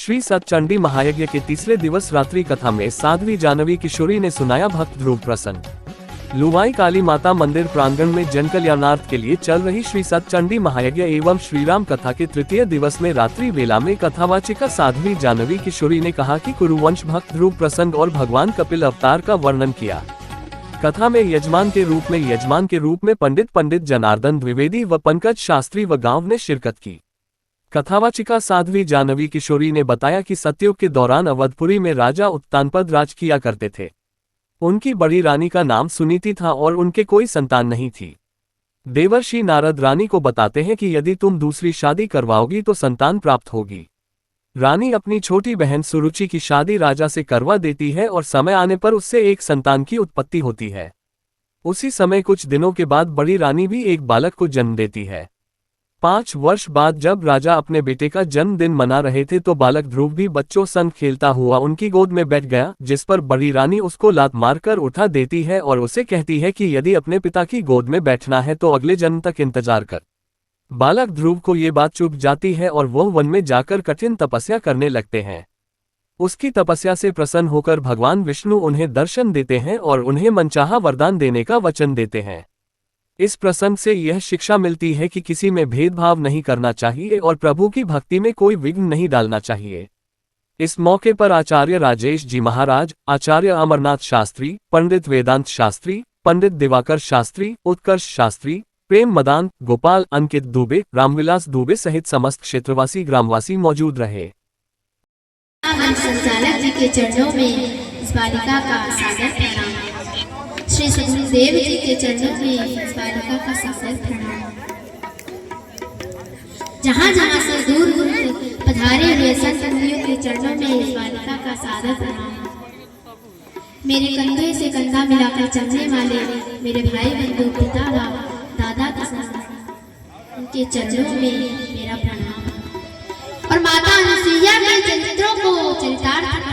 श्री सतचंडी महायज्ञ के तीसरे दिवस रात्रि कथा में साध्वी जानवी किशोरी ने सुनाया भक्त ध्रुव प्रसंग। लुवाई काली माता मंदिर प्रांगण में जन कल्याणार्थ के लिए चल रही श्री सतचंडी महायज्ञ एवं श्रीराम कथा के तृतीय दिवस में रात्रि वेला में कथावाचिका साध्वी जानवी किशोरी ने कहा कि कुरुवंश भक्त ध्रुव प्रसंग और भगवान कपिल अवतार का वर्णन किया। कथा में यजमान के रूप में पंडित जनार्दन द्विवेदी व पंकज शास्त्री व गांव ने शिरकत की। कथावाचिका साध्वी जानवी किशोरी ने बताया कि सतयुग के दौरान अवधपुरी में राजा उत्तानपद राज किया करते थे। उनकी बड़ी रानी का नाम सुनीति था और उनके कोई संतान नहीं थी। देवर्षि नारद रानी को बताते हैं कि यदि तुम दूसरी शादी करवाओगी तो संतान प्राप्त होगी। रानी अपनी छोटी बहन सुरुचि की शादी राजा से करवा देती है और समय आने पर उससे एक संतान की उत्पत्ति होती है। उसी समय कुछ दिनों के बाद बड़ी रानी भी एक बालक को जन्म देती है। 5 वर्ष बाद जब राजा अपने बेटे का जन्मदिन मना रहे थे तो बालक ध्रुव भी बच्चों संग खेलता हुआ उनकी गोद में बैठ गया, जिस पर बड़ी रानी उसको लात मारकर उठा देती है और उसे कहती है कि यदि अपने पिता की गोद में बैठना है तो अगले जन्म तक इंतजार कर। बालक ध्रुव को ये बात चुभ जाती है और वह वन में जाकर कठिन तपस्या करने लगते हैं। उसकी तपस्या से प्रसन्न होकर भगवान विष्णु उन्हें दर्शन देते हैं और उन्हें मनचाहा वरदान देने का वचन देते हैं। इस प्रसंग से यह शिक्षा मिलती है कि किसी में भेदभाव नहीं करना चाहिए और प्रभु की भक्ति में कोई विघ्न नहीं डालना चाहिए। इस मौके पर आचार्य राजेश जी महाराज, आचार्य अमरनाथ शास्त्री, पंडित वेदांत शास्त्री, पंडित दिवाकर शास्त्री, उत्कर्ष शास्त्री, प्रेम मदान, गोपाल, अंकित दुबे, रामविलास दुबे सहित समस्त क्षेत्रवासी ग्रामवासी मौजूद रहे। संचालक जी के चरणों में इस बालिका का सादर प्रणाम। श्री सदगुरुदेव जी के चरणों में इस बालिका का सादर प्रणाम। जहाँ जहाँ से दूर पधारे हुए संत मुनियों के चरणों में इस बालिका का सादर प्रणाम। मेरे कंधे से कंधा मिलाकर चलने वाले मेरे भाई बंधु पिता व दादा के साथ उनके चरणों में मेरा प्रणाम और माता अनुसुईया के चरित्रों को चरितार्थ